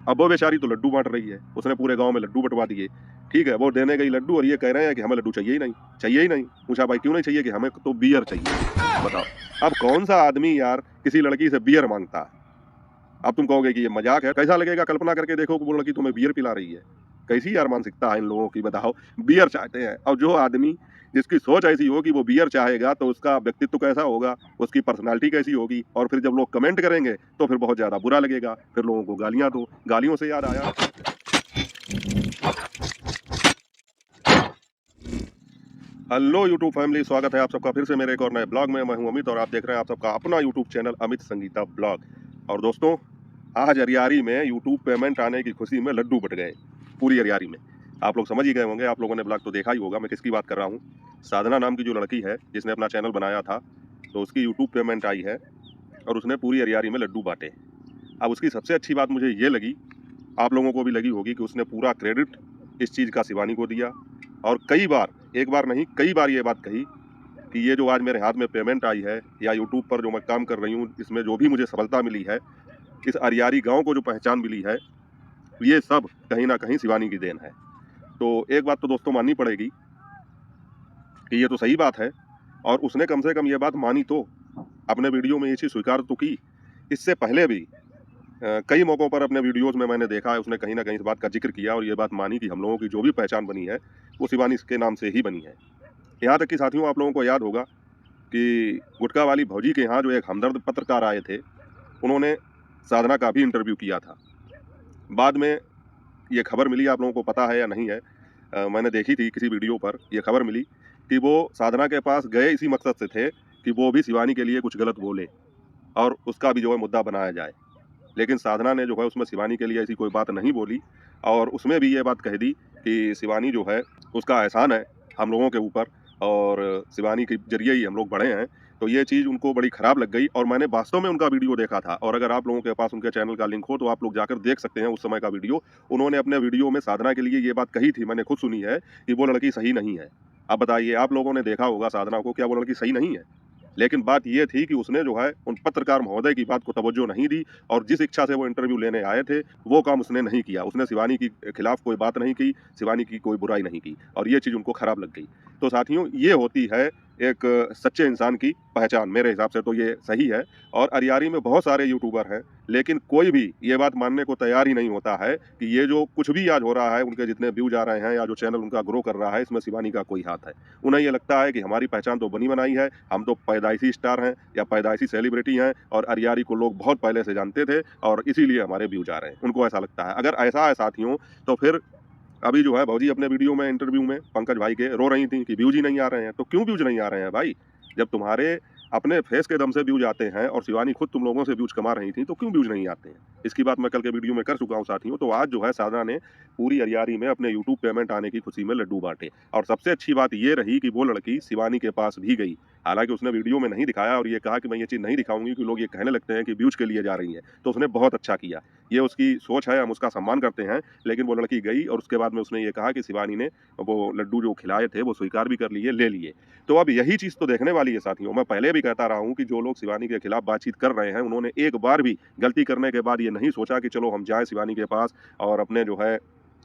अब वो बेचारी तो लड्डू बाँट रही है, उसने पूरे गाँव में लड्डू बँटवा दिए, ठीक है? वो देने गई लड्डू और ये कह रहे हैं कि हमें लड्डू चाहिए ही नहीं, चाहिए ही नहीं। पूछा भाई क्यों नहीं चाहिए? कि हमें तो बियर चाहिए, बताओ। अब कौन-सा आदमी यार किसी लड़की से बियर माँगता है? अब तुम कहोगे कि ये मज़ाक है, कैसा लगेगा कल्पना करके देखो कि वो लड़की तुम्हें बियर पिला रही है। कैसी यार मानसिकता है इन लोगों की बताओ, बियर चाहते हैं और जो आदमी जिसकी सोच ऐसी हो कि वो बियर चाहेगा तो उसका व्यक्तित्व कैसा होगा, उसकी पर्सनैलिटी कैसी होगी और फिर जब लोग कमेंट करेंगे तो फिर बहुत ज़्यादा बुरा लगेगा, फिर लोगों को गालियाँ दो। गालियों से याद आया हेलो यूट्यूब फैमिली, स्वागत है आप सबका फिर से मेरे एक और नए ब्लॉग में। मैं हूं अमित और आप देख रहे हैं आप सबका अपना YouTube channel Amit Sangeeta blog. और दोस्तों, आज अरियारी में यूट्यूब पेमेंट आने की खुशी में लड्डू बट गए पूरी अरियारी में। आप लोग समझ ही गए होंगे, आप लोगों ने ब्लॉग तो देखा ही होगा मैं किसकी बात कर रहा हूँ। साधना नाम की जो लड़की है जिसने अपना चैनल बनाया था, तो उसकी यूट्यूब पेमेंट आई है और उसने पूरी अरियारी में लड्डू बांटे। अब उसकी सबसे अच्छी बात मुझे ये लगी, आप लोगों को भी लगी होगी, कि उसने पूरा क्रेडिट इस चीज़ का शिवानी को दिया। और कई बार, एक बार नहीं कई बार ये बात कही कि ये जो आज मेरे हाथ में पेमेंट आई है या यूट्यूब पर जो मैं काम कर रही हूँ, इसमें जो भी मुझे सफलता मिली है, इस अरियारी गांव को जो पहचान मिली है, ये सब कहीं ना कहीं शिवानी की देन है। तो एक बात तो दोस्तों माननी पड़ेगी कि ये तो सही बात है, और उसने कम से कम ये बात मानी, तो अपने वीडियो में ये चीज़ स्वीकार तो की। इससे पहले भी कई मौक़ों पर अपने वीडियोज़ में मैंने देखा है उसने कहीं न कहीं इस बात का ज़िक्र किया और ये बात मानी कि हम लोगों की जो भी पहचान बनी है, वो शिवानी के नाम से ही बनी है। यहाँ तक कि साथियों, आप लोगों को याद होगा कि गुटखा वाली भौजी के यहाँ जो एक हमदर्द पत्रकार आए थे, उन्होंने साधना का भी इंटरव्यू किया था। बाद में ये खबर मिली, आप लोगों को पता है या नहीं है, मैंने देखी थी किसी वीडियो पर, ये खबर मिली कि वो साधना के पास गए इसी मकसद से थे कि वो भी शिवानी के लिए कुछ गलत बोले और उसका भी जो है मुद्दा बनाया जाए। लेकिन साधना ने जो है उसमें शिवानी के लिए ऐसी कोई बात नहीं बोली और उसमें भी ये बात कह दी कि शिवानी जो है उसका एहसान है हम लोगों के ऊपर और शिवानी के जरिए ही हम लोग बढ़े हैं। तो ये चीज़ उनको बड़ी ख़राब लग गई और मैंने वास्तव में उनका वीडियो देखा था, और अगर आप लोगों के पास उनके चैनल का लिंक हो तो आप लोग जाकर देख सकते हैं उस समय का वीडियो। उन्होंने अपने वीडियो में साधना के लिए ये बात कही थी, मैंने खुद सुनी है, कि वो लड़की सही नहीं है। अब बताइए, आप लोगों ने देखा होगा साधना को, क्या वो लड़की सही नहीं है? लेकिन बात ये थी कि उसने जो है उन पत्रकार महोदय की बात को तवज्जो नहीं दी और जिस इच्छा से वो इंटरव्यू लेने आए थे, वो काम उसने नहीं किया। उसने शिवानी के खिलाफ कोई बात नहीं की, शिवानी की कोई बुराई नहीं की और ये चीज़ उनको खराब लग गई। तो साथियों, ये होती है एक सच्चे इंसान की पहचान, मेरे हिसाब से तो ये सही है। और अरियारी में बहुत सारे यूट्यूबर हैं, लेकिन कोई भी ये बात मानने को तैयार ही नहीं होता है कि ये जो कुछ भी आज हो रहा है, उनके जितने व्यूज़ आ रहे हैं या जो चैनल उनका ग्रो कर रहा है, इसमें शिवानी का कोई हाथ है। उन्हें ये लगता है कि हमारी पहचान तो बनी बनाई है, हम तो पैदाइशी स्टार हैं या पैदाइशी सेलिब्रिटी हैं और अरियारी को लोग बहुत पहले से जानते थे और इसीलिए हमारे व्यूज आ रहे हैं, उनको ऐसा लगता है। अगर ऐसा है साथियों, तो फिर अभी जो है भौजी अपने वीडियो में इंटरव्यू में पंकज भाई के रो रही थी कि व्यूज ही नहीं आ रहे हैं। तो क्यों व्यूज नहीं आ रहे हैं भाई? जब तुम्हारे अपने फेस के दम से व्यूज आते हैं और शिवानी खुद तुम लोगों से व्यूज कमा रही थी, तो क्यों व्यूज नहीं आते हैं? इसकी बात मैं कल के वीडियो में कर चुका हूं साथियों। तो आज जो है साधना ने पूरी अरियारी में अपने यूट्यूब पेमेंट आने की खुशी में लड्डू बांटे और सबसे अच्छी बात ये रही कि वो लड़की शिवानी के पास भी गई। हालांकि उसने वीडियो में नहीं दिखाया और ये कहा कि मैं ये चीज़ नहीं दिखाऊंगी कि लोग ये कहने लगते हैं कि व्यूज के लिए जा रही है। तो उसने बहुत अच्छा किया, ये उसकी सोच है, हम उसका सम्मान करते हैं। लेकिन वो लड़की गई और उसके बाद में उसने ये कहा कि शिवानी ने वो लड्डू जो खिलाए थे वो स्वीकार भी कर लिए, ले लिए। तो अब यही चीज़ तो देखने वाली है साथियों। मैं पहले भी कहता रहा हूँ कि जो लोग शिवानी के खिलाफ बातचीत कर रहे हैं, उन्होंने एक बार भी गलती करने के बाद ये नहीं सोचा कि चलो हम जाएँ शिवानी के पास और अपने जो है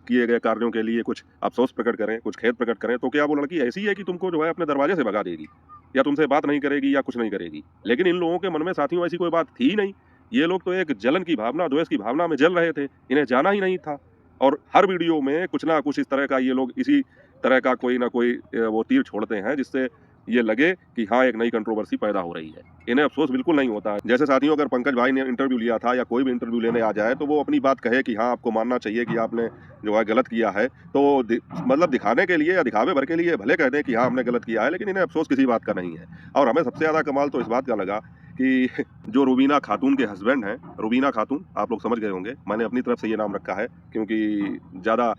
किए गए कार्यों के लिए कुछ अफ़सोस प्रकट करें, कुछ खेद प्रकट करें। तो क्या वो लड़की ऐसी है कि तुमको जो है अपने दरवाजे से भगा देगी या तुमसे बात नहीं करेगी या कुछ नहीं करेगी? लेकिन इन लोगों के मन में साथियों ऐसी कोई बात थी ही नहीं। ये लोग तो एक जलन की भावना, द्वेष की भावना में जल रहे थे। इन्हें जाना ही नहीं था और हर वीडियो में कुछ ना कुछ इस तरह का ये लोग इसी तरह का कोई ना कोई वो तीर छोड़ते हैं जिससे ये लगे कि हाँ, एक नई कंट्रोवर्सी पैदा हो रही है। इन्हें अफ़सोस बिल्कुल नहीं होता है। जैसे साथियों, अगर पंकज भाई ने इंटरव्यू लिया था या कोई भी इंटरव्यू लेने आ जाए, तो वो अपनी बात कहे कि हाँ, आपको मानना चाहिए कि आपने जो है गलत किया है। तो मतलब दिखाने के लिए या दिखावे भर के लिए भले कह दें कि हाँ, हमने गलत किया है, लेकिन इन्हें अफ़सोस किसी बात का नहीं है। और हमें सबसे ज़्यादा कमाल तो इस बात का लगा कि जो रुबीना खातून के हस्बैंड हैं, रुबीना खातून, आप लोग समझ गए होंगे, मैंने अपनी तरफ से ये नाम रखा है क्योंकि ज़्यादा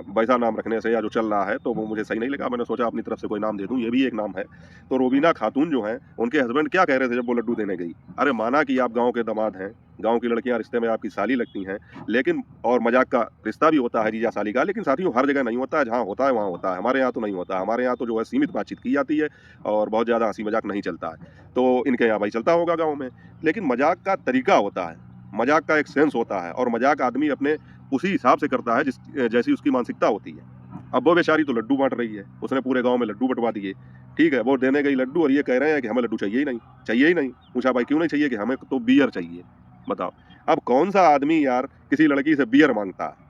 वैसा नाम रखने से या जो चल रहा है तो वो मुझे सही नहीं लगा। मैंने सोचा अपनी तरफ से कोई नाम दे दूँ, ये भी एक नाम है। तो रुबीना खातून जो हैं, उनके हस्बैंड क्या कह रहे थे जब वो लड्डू देने गई? अरे माना कि आप गाँव के दामाद हैं, गाँव की लड़कियाँ रिश्ते में आपकी साली लगती हैं, लेकिन और मज़ाक का रिश्ता भी होता है जीजा-साली का, लेकिन साथियों हर जगह नहीं होता है, जहाँ होता है वहाँ होता है। हमारे यहाँ तो नहीं होता, हमारे यहाँ तो जो है सीमित बातचीत की जाती है और बहुत ज़्यादा हँसी-मज़ाक नहीं चलता है। तो इनके यहाँ भाई चलता होगा गाँव में, लेकिन मज़ाक का तरीका होता है। मजाक का एक सेंस होता है और मजाक आदमी अपने उसी हिसाब से करता है जैसी उसकी मानसिकता होती है। अब वो बेचारी तो लड्डू बांट रही है, उसने पूरे गांव में लड्डू बंटवा दिए, ठीक है, वो देने गई लड्डू और ये कह रहे हैं कि हमें लड्डू चाहिए ही नहीं, चाहिए ही नहीं। पूछा भाई क्यों नहीं चाहिए? कि हमें तो बियर चाहिए। बताओ, अब कौन सा आदमी यार किसी लड़की से बियर मांगता है?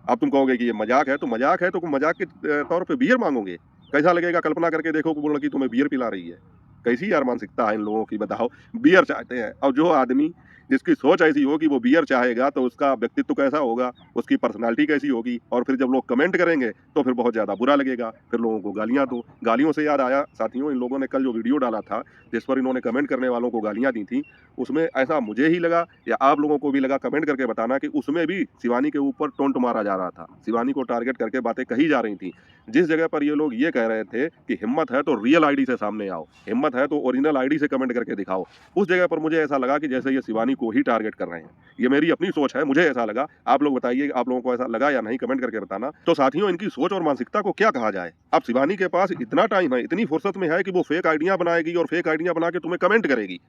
अब तुम कहोगे कि ये मजाक है, तो मजाक है तो मजाक के तौर पे बियर मांगोगे? कैसा लगेगा? कल्पना करके देखो कि वो लड़की तुम्हें बियर पिला रही है। कैसी यार मानसिकता है इन लोगों की, बताओ। बियर चाहते हैं, और जो आदमी जिसकी सोच ऐसी हो कि वो बियर चाहेगा तो उसका व्यक्तित्व कैसा होगा, उसकी पर्सनालिटी कैसी होगी, और फिर जब लोग कमेंट करेंगे तो फिर बहुत ज़्यादा बुरा लगेगा, फिर लोगों को गालियाँ दो। गालियों से याद आया साथियों, इन लोगों ने कल जो वीडियो डाला था जिस पर इन्होंने कमेंट करने वालों को गालियाँ दी थी, उसमें ऐसा मुझे ही लगा या आप लोगों को भी लगा, कमेंट करके बताना, कि उसमें भी शिवानी के ऊपर टोंट मारा जा रहा था, शिवानी को टारगेट करके बातें कही जा रही थी। जिस जगह पर ये लोग ये कह रहे थे कि हिम्मत है तो रियल आईडी से सामने आओ, हिम्मत है तो ओरिजिनल आईडी से कमेंट करके दिखाओ, उस जगह पर मुझे ऐसा लगा कि जैसे ये शिवानी को ही टारगेट कर रहे हैं। ये मेरी अपनी सोच है, मुझे ऐसा लगा। आप लोग बताइए आप लोगों को ऐसा लगा या नहीं, कमेंट करके बताना। तो साथियों, इनकी सोच और मानसिकता को क्या कहा जाए? अब शिवानी के पास इतना टाइम है, इतनी फुर्सत में है कि वो फेक आईडियां बनाएगी और फेक आईडियां बना के तुम्हें कमेंट करेगी।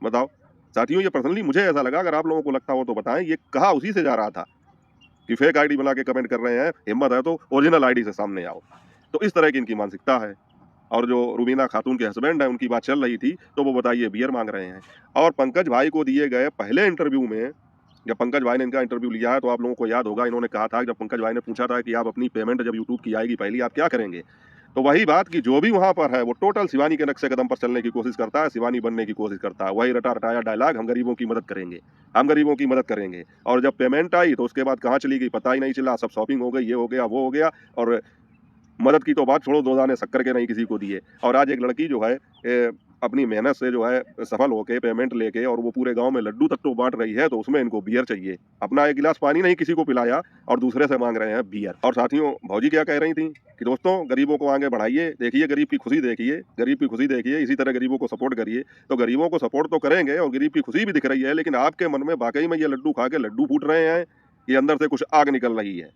बताओ साथियों, ये पर्सनली मुझे ऐसा लगा, अगर आप लोगों को लगता हो तो बताएं, ये कहा उसी से जा रहा था कि फेक आईडी बना के कमेंट कर रहे हैं, हिम्मत है तो ओरिजिनल आईडी से सामने आओ। तो इस तरह की इनकी मानसिकता है। और जो रुबीना खातून के हस्बैंड है, उनकी बात चल रही थी, तो वो बताइए बियर मांग रहे हैं। और पंकज भाई को दिए गए पहले इंटरव्यू में, जब पंकज भाई ने इनका इंटरव्यू लिया है, तो आप लोगों को याद होगा, इन्होंने कहा था, जब पंकज भाई ने पूछा था कि आप अपनी पेमेंट जब यूट्यूब की आएगी पहली, आप क्या करेंगे? तो वही बात कि जो भी वहां पर है वो टोटल शिवानी के नक्शे कदम पर चलने की कोशिश करता है, शिवानी बनने की कोशिश करता है। वही रटा रटाया डायलॉग, हम गरीबों की मदद करेंगे, हम गरीबों की मदद करेंगे। और जब पेमेंट आई तो उसके बाद कहाँ चली गई पता ही नहीं चला, सब शॉपिंग हो गई, ये हो गया वो हो गया, और मदद की तो बात छोड़ो, 2 दाने शक्कर के नहीं किसी को दिए। और आज एक लड़की जो है अपनी मेहनत से जो है सफल होके पेमेंट लेके और वो पूरे गाँव में लड्डू तक तो बाँट रही है, तो उसमें इनको बियर चाहिए। अपना 1 गिलास पानी नहीं किसी को पिलाया और दूसरे से माँग रहे हैं बियर। और साथियों, भौजी क्या कह रही थी कि दोस्तों गरीबों को आगे बढ़ाइए, देखिए गरीब की खुशी देखिए, गरीब की खुशी देखिए, इसी तरह गरीबों को सपोर्ट करिए। तो गरीबों को सपोर्ट तो करेंगे और गरीब की खुशी भी दिख रही है, लेकिन आपके मन में वाक़ई में ये लड्डू खा के लड्डू फूट रहे हैं, ये अंदर से कुछ आग निकल रही है।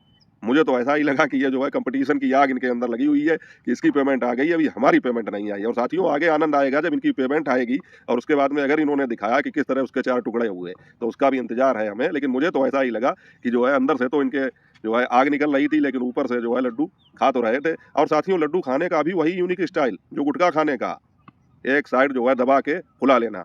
मुझे तो ऐसा ही लगा कि ये जो है कंपटीशन की आग इनके अंदर लगी हुई है कि इसकी पेमेंट आ गई, अभी हमारी पेमेंट नहीं आई। और साथियों, आगे आनंद आएगा जब इनकी पेमेंट आएगी और उसके बाद में अगर इन्होंने दिखाया कि किस तरह उसके 4 टुकड़े हुए, तो उसका भी इंतजार है हमें। लेकिन मुझे तो ऐसा ही लगा कि जो है अंदर से तो इनके जो है आग निकल रही थी, लेकिन ऊपर से जो है लड्डू खा तो रहे थे। और साथियों, लड्डू खाने का भी वही यूनिक स्टाइल जो गुटखा खाने का, एक साइड जो है दबा के फुला लेना,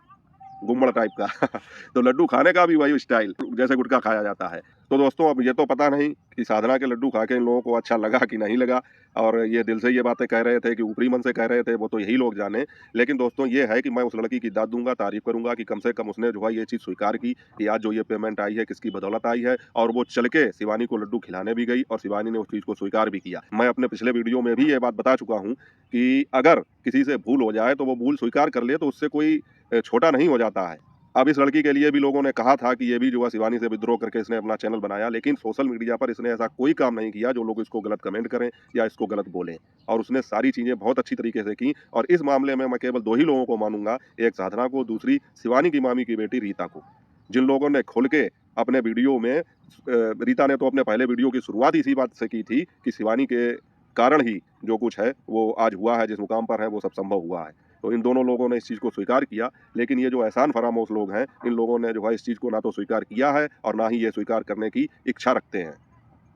गुम्मड़ टाइप का तो लड्डू खाने का भी वही स्टाइल जैसे गुटखा खाया जाता है। तो दोस्तों, अब ये तो पता नहीं कि साधना के लड्डू खा के इन लोगों को अच्छा लगा कि नहीं लगा, और ये दिल से ये बातें कह रहे थे कि ऊपरी मन से कह रहे थे, वो तो यही लोग जाने। लेकिन दोस्तों, ये है कि मैं उस लड़की की दाद दूंगा, तारीफ करूंगा कि कम से कम उसने जो है ये चीज़ स्वीकार की कि आज जो ये पेमेंट आई है किसकी बदौलत आई है, और वो चल के शिवानी को लड्डू खिलाने भी गई और शिवानी ने उस चीज़ को स्वीकार भी किया। मैं अपने पिछले वीडियो में भी ये बात बता चुका हूँ कि अगर किसी से भूल हो जाए तो वो भूल स्वीकार कर ले, तो उससे कोई छोटा नहीं हो जाता है। अब इस लड़की के लिए भी लोगों ने कहा था कि ये भी जो है शिवानी से विद्रोह करके इसने अपना चैनल बनाया, लेकिन सोशल मीडिया पर इसने ऐसा कोई काम नहीं किया जो लोग इसको गलत कमेंट करें या इसको गलत बोलें, और उसने सारी चीज़ें बहुत अच्छी तरीके से की। और इस मामले में मैं केवल 2 ही लोगों को मानूंगा, एक साधना को, दूसरी शिवानी की मामी की बेटी रीता को, जिन लोगों ने खुल के अपने वीडियो में रीता ने तो अपने पहले वीडियो की शुरुआत इसी बात से की थी कि शिवानी के कारण ही जो कुछ है वो आज हुआ है, जिस मुकाम पर है वो सब संभव हुआ है। तो इन दोनों लोगों ने इस चीज़ को स्वीकार किया, लेकिन ये जो एहसान फरामोश लोग हैं, इन लोगों ने जो है इस चीज़ को ना तो स्वीकार किया है और ना ही ये स्वीकार करने की इच्छा रखते हैं।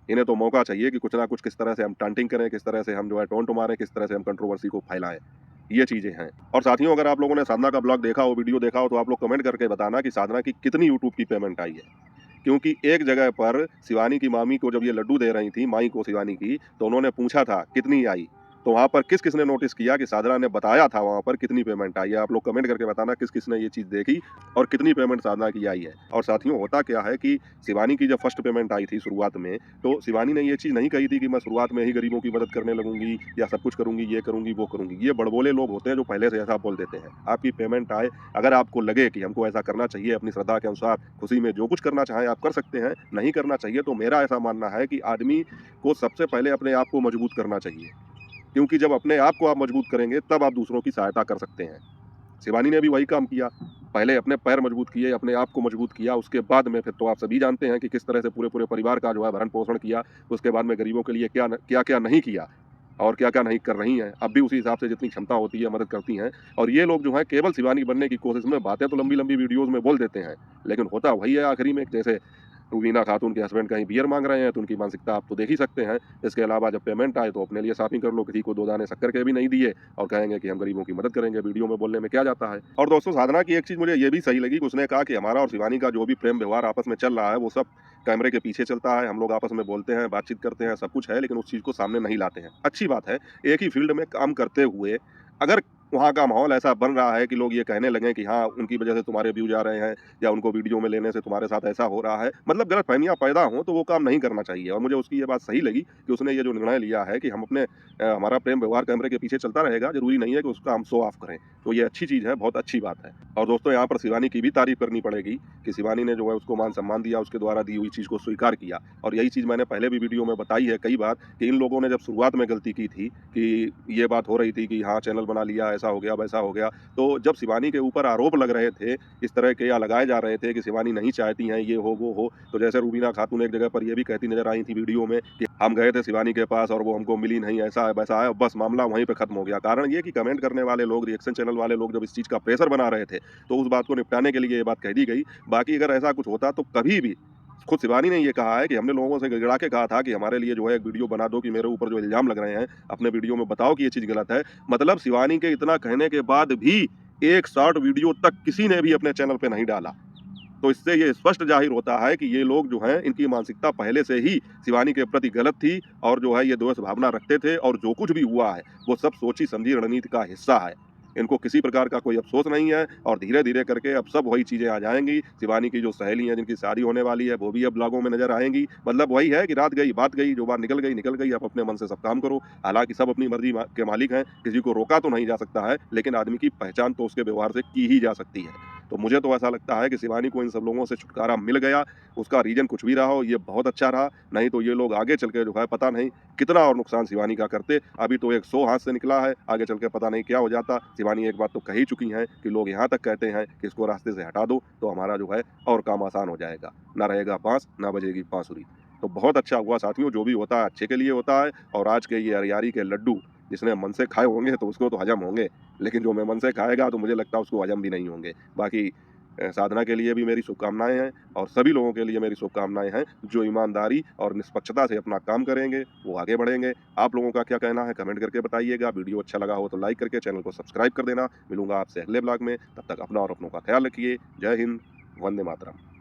इन्हें तो मौका चाहिए कि कुछ ना कुछ किस तरह से हम टांटिंग करें, किस तरह से हम जो है टोंट मारें, किस तरह से हम कंट्रोवर्सी को फैलाएं। ये चीज़ें हैं। और साथियों, अगर आप लोगों ने साधना का ब्लॉग देखा हो, वीडियो देखा हो, तो आप लोग कमेंट करके बताना कि साधना की कितनी यूट्यूब की पेमेंट आई है। क्योंकि एक जगह पर शिवानी की मामी को जब ये लड्डू दे रही थी, माई को शिवानी की, तो उन्होंने पूछा था कितनी आई, तो वहाँ पर किस-किस ने नोटिस किया कि साधना ने बताया था वहाँ पर कितनी पेमेंट आई है। आप लोग कमेंट करके बताना किस-किस ने ये चीज़ देखी और कितनी पेमेंट साधना की आई है। और साथियों, होता क्या है कि शिवानी की जब फर्स्ट पेमेंट आई थी शुरुआत में, तो शिवानी ने ये चीज़ नहीं कही थी कि मैं शुरुआत में ही गरीबों की मदद करने लगूंगी या सब कुछ करूंगी, ये करूंगी, वो करूंगी। ये बड़बोले लोग होते हैं जो पहले से ऐसा बोल देते हैं। आपकी पेमेंट आए, अगर आपको लगे कि हमको ऐसा करना चाहिए, अपनी श्रद्धा के अनुसार खुशी में जो कुछ करना चाहें आप कर सकते हैं, नहीं करना चाहिए तो मेरा ऐसा मानना है कि आदमी को सबसे पहले अपने आप को मजबूत करना चाहिए, क्योंकि जब अपने आप को आप मजबूत करेंगे तब आप दूसरों की सहायता कर सकते हैं। शिवानी ने भी वही काम किया, पहले अपने पैर मजबूत किए, अपने आप को मजबूत किया, उसके बाद में फिर तो आप सभी जानते हैं कि किस तरह से पूरे पूरे परिवार का जो है भरण पोषण किया, उसके बाद में गरीबों के लिए क्या क्या नहीं किया। और क्या-क्या नहीं कर रही हैं। अब भी उसी हिसाब से जितनी क्षमता होती है मदद करती हैं। और ये लोग जो हैं केवल शिवानी बनने की कोशिश में बातें तो लंबी-लंबी वीडियोज़ में बोल देते हैं, लेकिन होता वही है आखिरी में। जैसे रुबीना खातून के हस्बैंड कहीं बियर माँग रहे हैं तो उनकी मानसिकता आप तो देख ही सकते हैं। इसके अलावा जब पेमेंट आए तो अपने लिए शॉपिंग कर लो, किसी को 2 दाने शक्कर के भी नहीं दिए और कहेंगे कि हम गरीबों की मदद करेंगे। वीडियो में बोलने में क्या जाता है। और दोस्तों साधना की एक चीज़ मुझे ये भी सही लगी कि उसने कहा कि हमारा और शिवानी का जो भी प्रेम व्यवहार आपस में चल रहा है वो सब कैमरे के पीछे चलता है। हम लोग आपस में बोलते हैं, बातचीत करते हैं, सब कुछ है, लेकिन उस चीज़ को सामने नहीं लाते हैं। अच्छी बात है। एक ही फील्ड में काम करते हुए अगर वहाँ का माहौल ऐसा बन रहा है कि लोग ये कहने लगें कि हाँ, उनकी वजह से तुम्हारे व्यूज़ आ रहे हैं या उनको वीडियो में लेने से तुम्हारे साथ ऐसा हो रहा है, मतलब गलतफ़हमियाँ पैदा हों तो वो काम नहीं करना चाहिए। और मुझे उसकी ये बात सही लगी कि उसने ये जो निर्णय लिया है कि हम अपने हमारा प्रेम व्यवहार कैमरे के पीछे चलता रहेगा, ज़रूरी नहीं है कि उसका हम शो ऑफ करें। तो ये अच्छी चीज़ है, बहुत अच्छी बात है। और दोस्तों यहाँ पर शिवानी की भी तारीफ़ करनी पड़ेगी कि शिवानी ने जो है उसको मान-सम्मान दिया, उसके द्वारा दी हुई चीज़ को स्वीकार किया। और यही चीज़ मैंने पहले भी वीडियो में बताई है कई बार कि इन लोगों ने जब शुरुआत में गलती की थी कि ये बात हो रही थी कि हाँ, चैनल बना लिया, ऐसा हो गया, वैसा हो गया। तो जब शिवानी के ऊपर आरोप लग रहे थे, इस तरह के या लगाए जा रहे थे कि शिवानी नहीं चाहती हैं, ये हो, वो हो, तो जैसे रुबीना खातून एक जगह पर ये भी कहती नज़र आई थी वीडियो में कि हम गए थे शिवानी के पास और वो हमको मिली नहीं, ऐसा है, वैसा है, बस मामला वहीं पे खत्म हो गया। कारण ये कि कमेंट करने वाले लोग, रिएक्शन चैनल वाले लोग जब इस चीज़ का प्रेशर बना रहे थे, तो उस बात को निपटाने के लिए ये बात कह दी गई। बाकी अगर ऐसा कुछ होता तो कभी भी खुद शिवानी ने ये कहा है कि हमने लोगों से गिड़गिड़ा के कहा था कि हमारे लिए जो है एक वीडियो बना दो कि मेरे ऊपर जो इल्ज़ाम लग रहे हैं, अपने वीडियो में बताओ कि ये चीज़ गलत है। मतलब शिवानी के इतना कहने के बाद भी एक शॉर्ट वीडियो तक किसी ने भी अपने चैनल पे नहीं डाला। तो इससे ये स्पष्ट ज़ाहिर होता है कि ये लोग जो हैं इनकी मानसिकता पहले से ही शिवानी के प्रति गलत थी और जो है ये द्वेष भावना रखते थे और जो कुछ भी हुआ है, वो सब सोची-समझी रणनीति का हिस्सा है। इनको किसी प्रकार का कोई अफ़सोस नहीं है और धीरे-धीरे करके अब सब वही चीज़ें आ जाएँगी। शिवानी की जो सहेली हैं जिनकी शादी होने वाली है, वो भी अब ब्लॉगों में नज़र आएँगी। मतलब वही है कि रात गई, बात गई, जो बात निकल गई, आप अपने मन से सब काम करो। हालाँकि सब अपनी मर्ज़ी के मालिक हैं, किसी को रोका तो नहीं जा सकता है, लेकिन आदमी की पहचान तो उसके व्यवहार से की ही जा सकती है। तो मुझे तो ऐसा लगता है कि शिवानी को इन सब लोगों से छुटकारा मिल गया। उसका रीज़न कुछ भी रहा हो, ये बहुत अच्छा रहा। नहीं तो ये लोग आगे चल के जो है पता नहीं कितना और नुकसान शिवानी का करते। अभी तो एक शो हाथ से निकला है, आगे चल के पता नहीं क्या हो जाता। शिवानी एक बात तो कह ही चुकी हैं कि लोग यहाँ तक कहते हैं कि इसको रास्ते से हटा दो, तो हमारा जो है और काम आसान हो जाएगा। ना रहेगा बाँस, ना बजेगी बाँसुरी। तो बहुत अच्छा हुआ साथियों, जो भी होता है अच्छे के लिए होता है। और आज के ये अरियारी के लड्डू जिसने मन से खाए होंगे तो उसको तो हज़म होंगे, लेकिन जो बेमन से खाएगा तो मुझे लगता है उसको हज़म भी नहीं होंगे। बाकी साधना के लिए भी मेरी शुभकामनाएँ हैं और सभी लोगों के लिए मेरी शुभकामनाएँ हैं, जो ईमानदारी और निष्पक्षता से अपना काम करेंगे, वो आगे बढ़ेंगे। आप लोगों का क्या कहना है कमेंट करके बताइएगा। वीडियो अच्छा लगा हो तो लाइक करके चैनल को सब्सक्राइब कर देना। मिलूँगा आपसे अगले ब्लॉग में, तब तक अपना और अपनों का ख्याल रखिए। जय हिंद, वंदे मातरम।